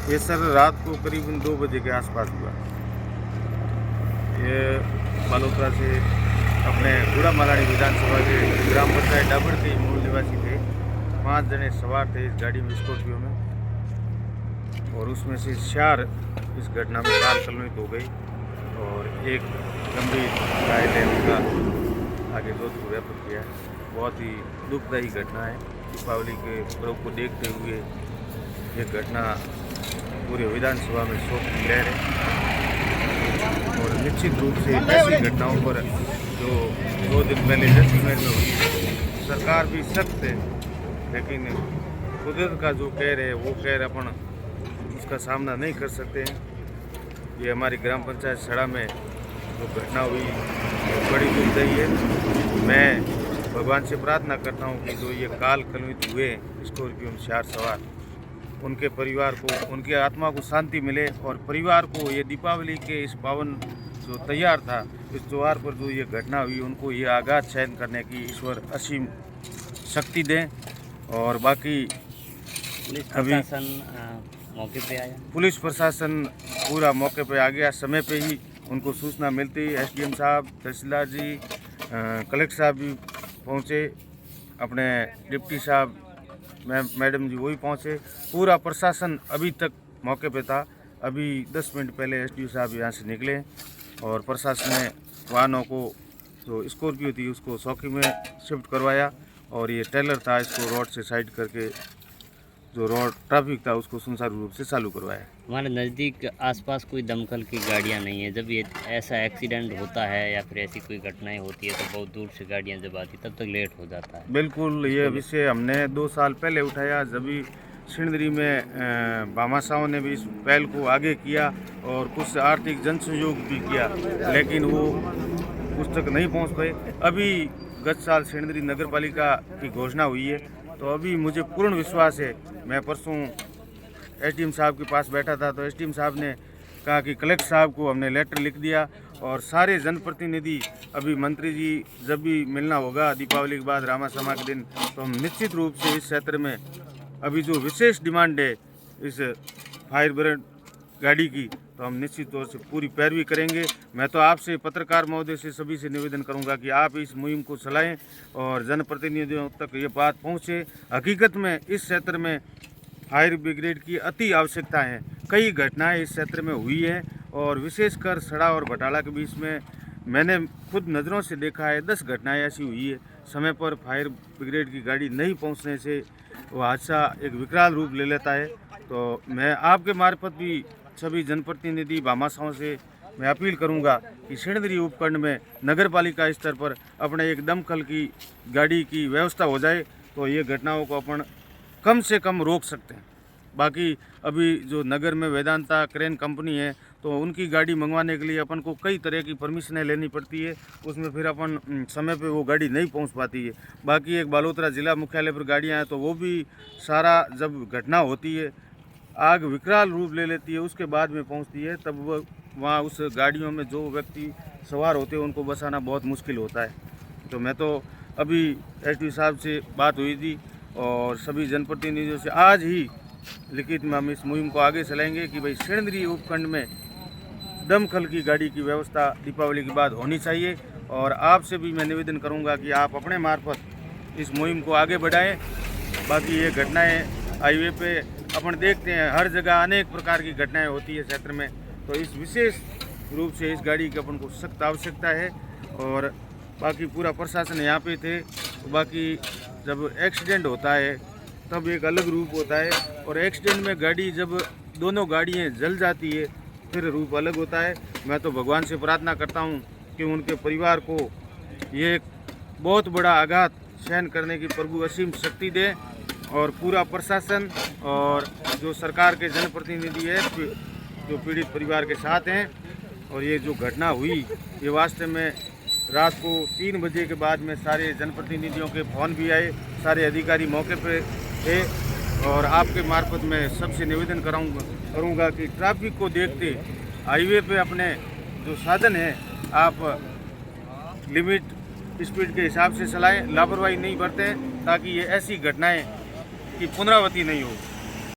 ये सर रात को करीबन 2 बजे के आसपास हुआ। ये बालोतरा से अपने गुड़ा मालानी विधानसभा के ग्राम पंचायत डाबर के मूल निवासी थे। 5 जने सवार थे इस गाड़ी में, स्कॉर्पियो में, और उसमें से 4 इस घटना में काल कलमित हो गई और एक गंभीर घायल है, उनका आगे जोधपुर रेफर किया है। बहुत ही दुखदायी घटना है। दीपावली के पर्व को देखते हुए ये घटना पूरे विधानसभा में शोक की लहर है और निश्चित रूप से ऐसी घटनाओं पर जो 2 दिन पहले जैसलमेर में हुई, सरकार भी सख्त है, लेकिन कुदरत का जो कहर है वो कहर अपन उसका सामना नहीं कर सकते हैं। ये हमारी ग्राम पंचायत सड़ा में जो घटना हुई वो बड़ी दुखदायी है। मैं भगवान से प्रार्थना करता हूँ कि जो ये काल कलमित हुए स्कॉर्पियो में 4 सवार, उनके परिवार को, उनके आत्मा को शांति मिले और परिवार को ये दीपावली के इस पावन जो तैयार था, इस त्यौहार पर जो ये घटना हुई, उनको ये आघात सहन करने की ईश्वर असीम शक्ति दें। और बाकी पुलिस प्रशासन मौके पे आया, पुलिस प्रशासन पूरा मौके पे आ गया। समय पे ही उनको सूचना मिलती, एसडीएम साहब, तहसीलदार जी, कलेक्टर साहब भी पहुँचे, अपने डिप्टी साहब मैडम जी वही पहुँचे। पूरा प्रशासन अभी तक मौके पे था। अभी 10 मिनट पहले एसडीओ साहब यहाँ से निकले और प्रशासन ने वाहनों को, जो स्कॉर्पियो थी उसको चौकी में शिफ्ट करवाया और ये टेलर था इसको रोड से साइड करके जो रोड ट्रैफिक था उसको सुचारू रूप से चालू करवाया। हमारे नज़दीक आसपास कोई दमकल की गाड़ियाँ नहीं है। जब ये ऐसा एक्सीडेंट होता है या फिर ऐसी कोई घटनाएं होती है तो बहुत दूर से गाड़ियाँ जब आती तब तक लेट हो जाता है। बिल्कुल, ये विषय हमने 2 साल पहले उठाया, जब भी सिणदरी में भामाशाहों ने भी इस पहल को आगे किया और कुछ आर्थिक जन सहयोग भी किया, लेकिन वो उस तक नहीं पहुंच पाए। अभी गत साल सिणदरी नगर पालिका की घोषणा हुई है, तो अभी मुझे पूर्ण विश्वास है। मैं परसों एसडीएम साहब के पास बैठा था, तो एसडीएम साहब ने कहा कि कलेक्टर साहब को हमने लेटर लिख दिया और सारे जनप्रतिनिधि, अभी मंत्री जी जब भी मिलना होगा दीपावली के बाद रामा समा के दिन, तो हम निश्चित रूप से इस क्षेत्र में अभी जो विशेष डिमांड है इस फायर ब्रिगेड गाड़ी की, तो हम निश्चित तौर से पूरी पैरवी करेंगे। मैं तो आपसे, पत्रकार महोदय से, सभी से निवेदन करूंगा कि आप इस मुहिम को चलाएं और जनप्रतिनिधियों तक ये बात पहुंचे। हकीकत में इस क्षेत्र में फायर ब्रिगेड की अति आवश्यकता है। कई घटनाएं इस क्षेत्र में हुई है और विशेषकर सड़ा और बटाला के बीच में मैंने खुद नज़रों से देखा है, 10 घटनाएं ऐसी हुई है। समय पर फायर ब्रिगेड की गाड़ी नहीं पहुंचने से वो हादसा एक विकराल रूप ले लेता है। तो मैं आपके मार्फत भी सभी जनप्रतिनिधि भामाशाहों से मैं अपील करूंगा कि सिणदरी उपखंड में नगर पालिका स्तर पर अपने एक दमकल की गाड़ी की व्यवस्था हो जाए, तो ये घटनाओं को अपन कम से कम रोक सकते हैं। बाकी अभी जो नगर में वेदांता क्रेन कंपनी है, तो उनकी गाड़ी मंगवाने के लिए अपन को कई तरह की परमिशनें लेनी पड़ती है, उसमें फिर अपन समय पे वो गाड़ी नहीं पहुंच पाती है। बाकी एक बालोतरा जिला मुख्यालय पर गाड़ियां हैं, तो वो भी सारा जब घटना होती है, आग विकराल रूप ले लेती है, उसके बाद में पहुंचती है, तब वो वहाँ उस गाड़ियों में जो व्यक्ति सवार होते हैं उनको बचाना बहुत मुश्किल होता है। तो मैं तो अभी एसडीओ साहब से बात हुई थी और सभी जनप्रतिनिधियों से आज ही लिखित में हम इस मुहिम को आगे चलाएंगे कि भाई सिणदरी उपखंड में दमकल की गाड़ी की व्यवस्था दीपावली के बाद होनी चाहिए। और आपसे भी मैं निवेदन करूंगा कि आप अपने मार्फत इस मुहिम को आगे बढ़ाएं। बाकी ये घटनाएं हाईवे पे अपन देखते हैं, हर जगह अनेक प्रकार की घटनाएं होती है क्षेत्र में, तो इस विशेष रूप से इस गाड़ी की अपन को सख्त आवश्यकता है। और बाकी पूरा प्रशासन यहाँ पे थे। तो बाकी जब एक्सीडेंट होता है तब एक अलग रूप होता है, और एक्सीडेंट में गाड़ी जब दोनों गाड़ियाँ जल जाती है फिर रूप अलग होता है। मैं तो भगवान से प्रार्थना करता हूँ कि उनके परिवार को ये एक बहुत बड़ा आघात सहन करने की प्रभु असीम शक्ति दे, और पूरा प्रशासन और जो सरकार के जनप्रतिनिधि है जो पीड़ित परिवार के साथ हैं। और ये जो घटना हुई, ये वास्तव में रात को 3 बजे के बाद में सारे जनप्रतिनिधियों के फ़ोन भी आए, सारे अधिकारी मौके पे थे। और आपके मार्फत में सबसे निवेदन करूँगा कि ट्रैफिक को देखते हाईवे पे अपने जो साधन है आप लिमिट स्पीड के हिसाब से चलाएं, लापरवाही नहीं बरतें, ताकि ये ऐसी घटनाएं की पुनरावृत्ति नहीं हो।